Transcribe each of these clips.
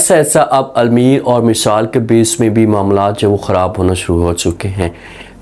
ऐसा ऐसा अब अलमीर और मिसाल के बीच में भी मामला जो वो ख़राब होना शुरू हो चुके हैं।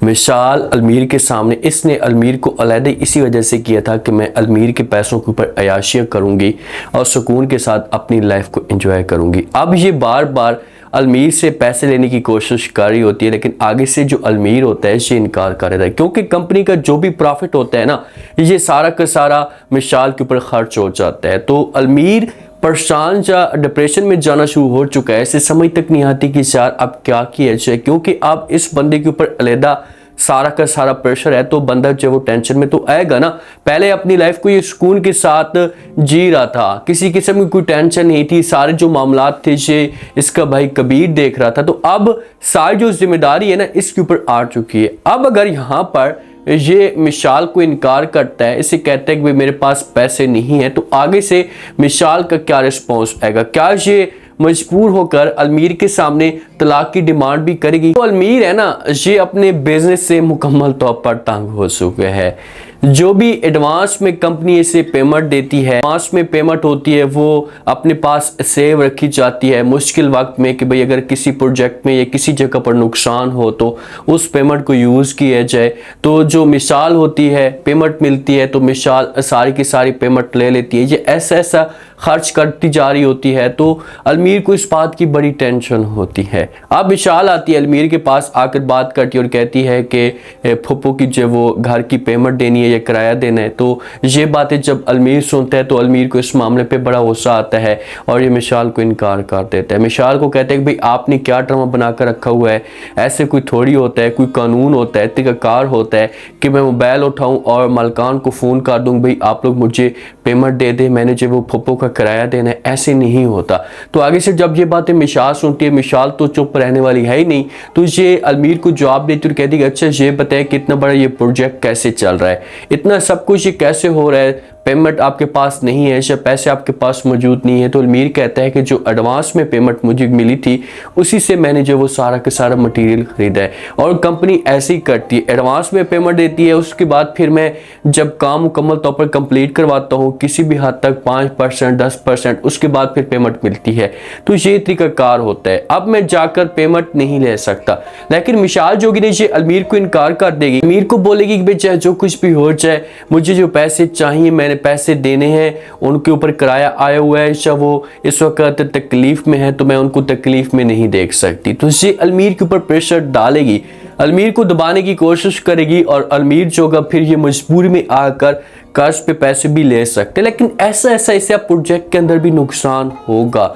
मिसाल अलमीर के सामने, इसने अलमीर को अलहदा इसी वजह से किया था कि मैं अलमीर के पैसों के ऊपर अयाशियाँ करूँगी और सुकून के साथ अपनी लाइफ को एंजॉय करूँगी। अब ये बार बार अलमीर से पैसे लेने की कोशिश कर रही होती है, लेकिन आगे से जो अलमीर होता है ये इनकार कर रहा है, क्योंकि कंपनी का जो भी प्रॉफिट होता है ना, ये सारा का सारा मिसाल के ऊपर खर्च हो जाता है। तो अलमीर परेशान या डिप्रेशन में जाना शुरू हो चुका है। इसे समझ तक नहीं आती कि यार अब क्या किया जाए, क्योंकि अब इस बंदे के ऊपर अलहदा सारा का सारा प्रेशर है। तो बंदा जो वो टेंशन में तो आएगा ना। पहले अपनी लाइफ को ये सुकून के साथ जी रहा था, किसी किस्म की कोई टेंशन नहीं थी, सारे जो मामलात थे ये इसका भाई कबीर देख रहा था। तो अब सारी जो जिम्मेदारी है ना इसके ऊपर आ चुकी है। अब अगर यहाँ पर ये मिसाल को इनकार करता है, इसे कहता है कि भाई मेरे पास पैसे नहीं है, तो आगे से मिसाल का क्या रिस्पॉन्स आएगा? क्या ये मजबूर होकर अलमीर के सामने तलाक की डिमांड भी करेगी? तो अलमीर है ना, ये अपने बिजनेस से मुकम्मल तौर पर तंग हो चुके हैं। जो भी एडवांस में कंपनी इसे पेमेंट देती है, एडवांस में पेमेंट होती है, वो अपने पास सेव रखी जाती है मुश्किल वक्त में कि भाई अगर किसी प्रोजेक्ट में या किसी जगह पर नुकसान हो तो उस पेमेंट को यूज़ किया जाए। तो जो मिसाल होती है, पेमेंट मिलती है तो मिसाल सारी की सारी पेमेंट ले लेती है। ये ऐसा ऐसा खर्च करती जा रही होती है। तो अलमीर को इस बात की बड़ी टेंशन होती है। अब मिसाल आती है अलमीर के पास, आकर बात करती है और कहती है कि फुप्पो की जो वो घर की पेमेंट देनी है या किराया देना है। तो ये बातें जब अलमीर सुनता है तो अलमीर को इस मामले पे बड़ा गुस्सा आता है और ये मिसाल को इनकार कर देता है। मिसाल को कहते हैं कि भाई आपने क्या ड्रामा बनाकर रखा हुआ है, ऐसे कोई थोड़ी होता है, कोई कानून होता है, तरीकाकार होता है कि मैं मोबाइल उठाऊं और मालकान को फ़ोन कर दूं भाई आप लोग मुझे पेमेंट दे दे, मैंने जो वो फुप्पो का किराया देना है। ऐसे नहीं होता। तो आगे से जब ये बातें मिसाल सुनती है, मिसाल तो चुप रहने वाली है ही नहीं, तो ये अलमीर को जवाब देती और कहती है अच्छा ये बताए कि इतना बड़ा ये प्रोजेक्ट कैसे चल रहा है, इतना सब कुछ ये कैसे हो रहा है, पेमेंट आपके पास नहीं है या पैसे आपके पास मौजूद नहीं है। तो अलमीर कहता है कि जो एडवांस में पेमेंट मुझे मिली थी उसी से मैंने जो वो सारा का सारा मटेरियल खरीदा है। और कंपनी ऐसे ही करती है, एडवांस में पेमेंट देती है, उसके बाद फिर मैं जब काम मुकम्मल तौर पर कंप्लीट करवाता हूँ किसी भी हद तक 5% 10%, उसके बाद फिर पेमेंट मिलती है। तो ये तरीकाकार होता है। अब मैं जाकर पेमेंट नहीं ले सकता। लेकिन मिसाल जोगी ने ये अलमीर को इनकार कर देगी, अलमीर को बोलेगी कि भाई चाहे जो कुछ भी हो जाए, मुझे जो पैसे चाहिए मैंने पैसे देने हैं, उनके ऊपर किराया आया हुआ है, या वो इस वक्त तकलीफ में है तो मैं उनको तकलीफ में नहीं देख सकती। तो ये अलमीर के ऊपर प्रेशर डालेगी, अलमीर को दबाने की कोशिश करेगी और अलमीर जो होगा फिर ये मजबूरी में आकर कर्ज पे पैसे भी ले सकते। लेकिन ऐसा ऐसा इसे प्रोजेक्ट के अंदर भी नुकसान होगा।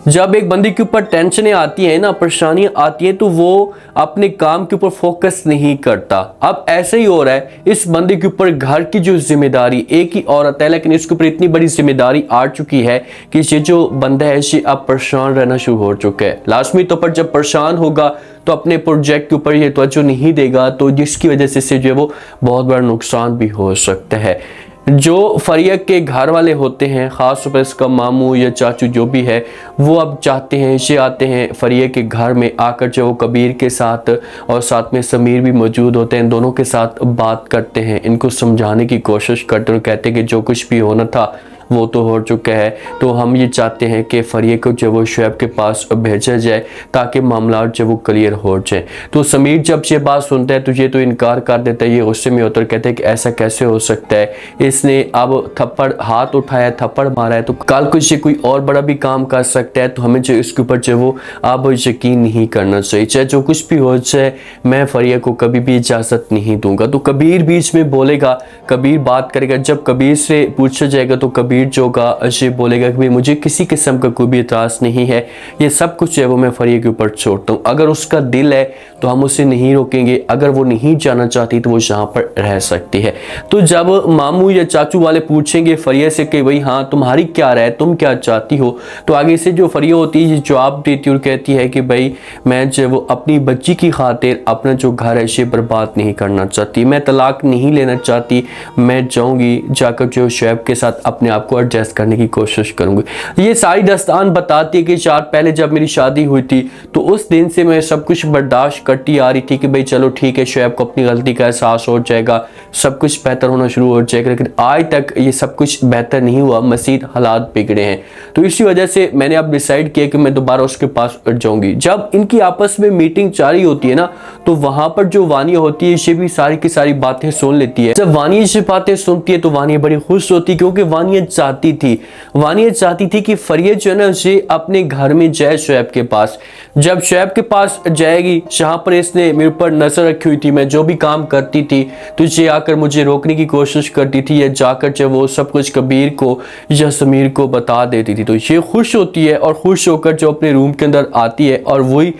जब एक बंदे के ऊपर टेंशनें आती हैं ना, परेशानियां आती हैं, तो वो अपने काम के ऊपर फोकस नहीं करता। अब ऐसे ही हो रहा है, इस बंदे के ऊपर घर की जो जिम्मेदारी, एक ही औरत है लेकिन इसके ऊपर इतनी बड़ी जिम्मेदारी आ चुकी है कि ये जो बंदा है ये अब परेशान रहना शुरू हो चुका है। लाजमी तौर पर जब परेशान होगा तो अपने प्रोजेक्ट के ऊपर ये तवज्जो नहीं देगा, तो जिसकी वजह से जो है वो बहुत बड़ा नुकसान भी हो सकता है। जो फरिया के घर वाले होते हैं, ख़ास तौर पर इसका मामू या चाचू जो भी है, वो अब चाहते हैं ये आते हैं फरिया के घर में आकर जो वो कबीर के साथ और साथ में समीर भी मौजूद होते हैं, दोनों के साथ बात करते हैं, इनको समझाने की कोशिश करते हैं और कहते हैं कि जो कुछ भी होना था वो तो हो चुका है। तो हम ये चाहते हैं कि फरिया को जो वो शुएब के पास भेजा जाए ताकि मामला जो वो क्लियर हो जाए। तो समीर जब ये बात सुनता है तो ये तो इनकार कर देता है, ये गुस्से में होता है, कहते हैं कि ऐसा कैसे हो सकता है, इसने अब थप्पड़ हाथ उठाया, थप्पड़ मारा है, तो कल कुछ कोई और बड़ा भी काम कर सकता है। तो हमें जो इसके ऊपर जो वो अब यकीन नहीं करना चाहिए, चाहे जो कुछ भी हो जाए, मैं फरिया को कभी भी इजाज़त नहीं दूंगा। तो कबीर बीच में बोलेगा, कबीर बात करेगा। जब कबीर से पूछा जाएगा तो कबीर जो का ये बोलेगा कि भाई मुझे किसी किस्म का कोई भी इतराज़ नहीं है, ये सब कुछ है वो मैं फरिया के ऊपर छोड़ता हूँ। अगर उसका दिल है तो हम उसे नहीं रोकेंगे, अगर वो नहीं जाना चाहती तो वो यहाँ पर रह सकती है। तो जब मामू या चाचू वाले पूछेंगे फरिया से कि भाई हाँ तुम्हारी क्या राय, तुम क्या चाहती हो, तो आगे से जो फरिया होती है जवाब देती और कहती है कि भाई मैं जो वो अपनी बच्ची की खातिर अपना जो घर है ये बर्बाद नहीं करना चाहती, मैं तलाक नहीं लेना चाहती, मैं जाऊँगी जाकर जो शुएब के साथ अपने आप आपको एडजस्ट करने की कोशिश करूंगी। ये सारी दास्तान बताती है कि शायद पहले जब मेरी शादी हुई थी तो उस दिन से मैं सब कुछ बर्दाश्त करती आ रही थी कि भाई चलो ठीक है, शोएब को अपनी गलती का एहसास हो जाएगा, सब कुछ बेहतर होना शुरू हो जाएगा। लेकिन आज तक ये सब कुछ बेहतर नहीं हुआ, मज़ीद हालात बिगड़े हैं। तो इसी वजह से मैंने अब डिसाइड किया कि मैं दोबारा उसके पास जाऊंगी। जब इनकी आपस में मीटिंग जारी होती है ना, तो वहां पर जो वानिया होती है ये भी सारी की सारी बातें सुन लेती है। जब वानिया ये बातें सुनती है तो वानिया बड़ी खुश होती है, क्योंकि वानिया चाहती थी कि फरिया जो है ना उसे अपने घर में जाए शोएब के पास। जब शोएब के पास जाएगी, जहां पर इसने मेरे ऊपर नजर रखी हुई थी, मैं जो भी काम करती थी तो ये आकर मुझे रोकने की कोशिश करती थी, या जाकर जब वो सब कुछ कबीर को या समीर को बता देती थी। तो ये खुश होती है और खुश होकर जो अपने रूम के अंदर आती है और वही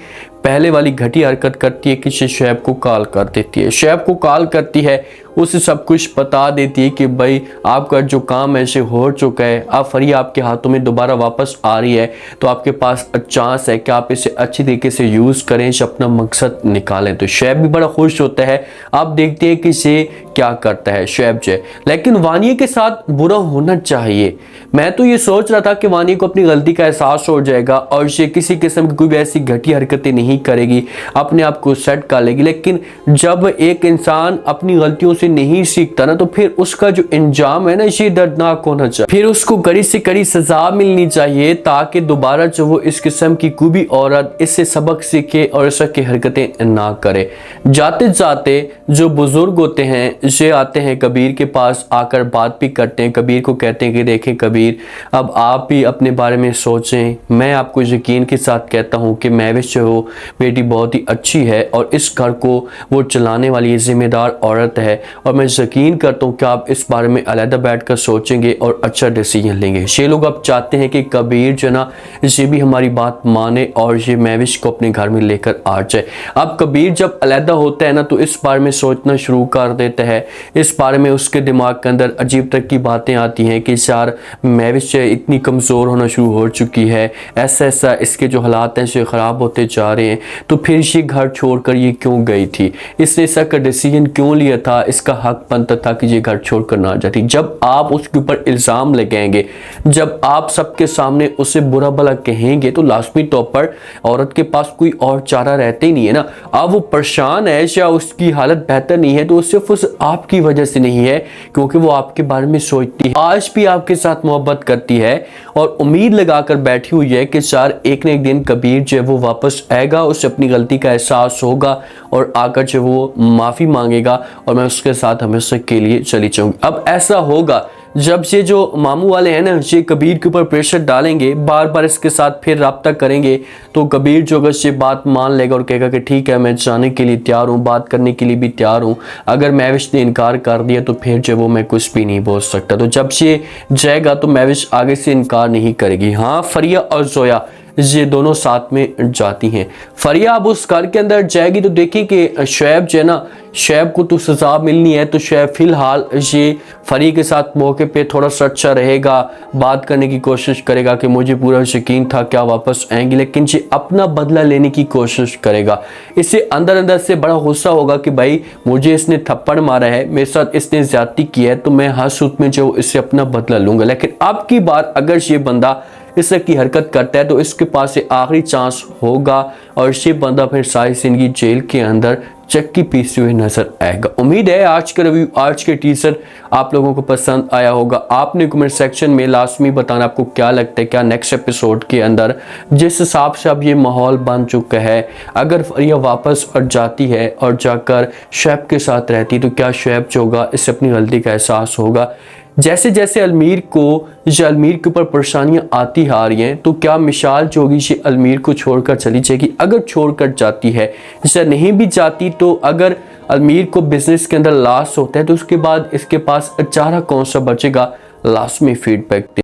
पहले वाली घटिया हरकत करती है कि शोएब को कॉल कर देती है। शोएब को कॉल करती है, उसे सब कुछ बता देती है कि भाई आपका जो काम ऐसे हो चुका है, अब फरिया आपके हाथों में दोबारा वापस आ रही है, तो आपके पास चांस है कि आप इसे अच्छी तरीके से यूज़ करें, अपना मकसद निकालें। तो शोएब भी बड़ा खुश होता है। आप देखते हैं कि ये क्या करता है शोएब जो। लेकिन वानिया के साथ बुरा होना चाहिए। मैं तो ये सोच रहा था कि वानिया को अपनी गलती का एहसास हो जाएगा और ये किसी किस्म की कोई भी ऐसी घटिया हरकतें नहीं करेगी, अपने आप को सेट कर लेगी। लेकिन जब एक इंसान अपनी गलतियों से नहीं सीखता ना, तो फिर उसका जो अंजाम है ना ये दर्दनाक होना चाहिए। फिर उसको कड़ी से कड़ी सजा मिलनी चाहिए, ताकि दोबारा जो वो इस किस्म की कोई भी औरत इससे सबक सीखे और इस की हरकतें ना करे। जाते जाते जो बुजुर्ग होते हैं ये आते हैं कबीर के पास, आकर बात भी करते हैं। कबीर को कहते हैं कि देखें कबीर, अब आप भी अपने बारे में सोचें। मैं आपको यकीन के साथ कहता हूँ कि महविश जो हो बेटी बहुत ही अच्छी है और इस घर को वो चलाने वाली जिम्मेदार औरत है, और मैं यकीन करता हूँ कि आप इस बारे में अलहदा बैठकर सोचेंगे और अच्छा डिसीजन लेंगे। ये लोग अब चाहते हैं कि कबीर जो ना ये भी हमारी बात माने और ये महविश को अपने घर में लेकर आ जाए। अब कबीर जब अलहदा होता है ना, तो इस बारे में सोचना शुरू कर देता है। इस बारे में उसके दिमाग के अंदर अजीब तरह की बातें आती हैं कि यार महविश इतनी कमज़ोर होना शुरू हो चुकी है, ऐसा इसके जो हालात हैं ये ख़राब होते जा रहे हैं, तो फिर ये घर छोड़कर ये क्यों गई थी, इसने ऐसा का डिसीजन क्यों लिया था, इसका हक बनता था कि ये घर छोड़कर ना जाती। जब आप उसके ऊपर इल्ज़ाम लगाएंगे, जब आप सबके सामने उसे बुरा भला कहेंगे, तो लाजमी तौर पर औरत के पास कोई और चारा रहता ही नहीं है ना। अब वो परेशान है या उसकी हालत बेहतर नहीं है, तो सिर्फ उस आपकी वजह से नहीं है, क्योंकि वो आपके बारे में सोचती है, आज भी आपके साथ मोहब्बत करती है और उम्मीद लगाकर बैठी हुई है कि शायद एक न एक दिन कबीर जो है वो वापस आएगा, उसे अपनी गलती का एहसास होगा और आकर जो वो माफ़ी मांगेगा और मैं उसके साथ हमेशा के लिए चली जाऊंगी। अब ऐसा होगा जब ये जो मामू वाले हैं ना, ये कबीर के ऊपर प्रेशर डालेंगे, बार बार इसके साथ फिर रब्ता करेंगे, तो कबीर जो अगर ये बात मान लेगा और कहेगा कि ठीक है मैं जाने के लिए तैयार हूँ, बात करने के लिए भी तैयार हूँ, अगर महविश ने इनकार कर दिया तो फिर जो वो मैं कुछ भी नहीं बोल सकता। तो जब ये जाएगा तो महविश आगे से इनकार नहीं करेगी। हाँ, फरिया और जोया ये दोनों साथ में जाती हैं। फरिया अब उस घर के अंदर जाएगी तो देखी कि शोएब जो है ना, शोएब को तो सजा मिलनी है, तो शोएब फिलहाल ये फरिया के साथ मौके पे थोड़ा सा अच्छा रहेगा, बात करने की कोशिश करेगा कि मुझे पूरा यकीन था क्या वापस आएंगी, लेकिन ये अपना बदला लेने की कोशिश करेगा। इसे अंदर अंदर से बड़ा गुस्सा होगा कि भाई मुझे इसने थप्पड़ मारा है, मेरे साथ इसने ज्यादती की है, तो मैं हर सूरत में जो इससे अपना बदला लूंगा। लेकिन अब की बार अगर ये बंदा इस तरह की हरकत करता है तो इसके पास से आखिरी चांस होगा और ये बंदा फिर सारी जिंदगी जेल के अंदर चक्की पीसते हुए नजर आएगा। उम्मीद है आज का रिव्यू, आज के टीजर आप लोगों को पसंद आया होगा। आपने कमेंट सेक्शन में लाजमी बताना आपको क्या लगता है, क्या नेक्स्ट एपिसोड के अंदर जिस हिसाब से अब ये माहौल बन चुका है, अगर फरिया वापस जाती है और जाकर शोएब के साथ रहती तो क्या शोएब जो होगा इससे अपनी गलती का एहसास होगा। जैसे जैसे अलमीर के ऊपर परेशानियां आती आ रही हैं, तो क्या मिसाल जो होगी ये अलमीर को छोड़कर चली जाएगी। अगर छोड़कर जाती है, जैसे नहीं भी जाती, तो अगर अलमीर को बिजनेस के अंदर लॉस होता है तो उसके बाद इसके पास चारा कौन सा बचेगा, लास्ट में फीडबैक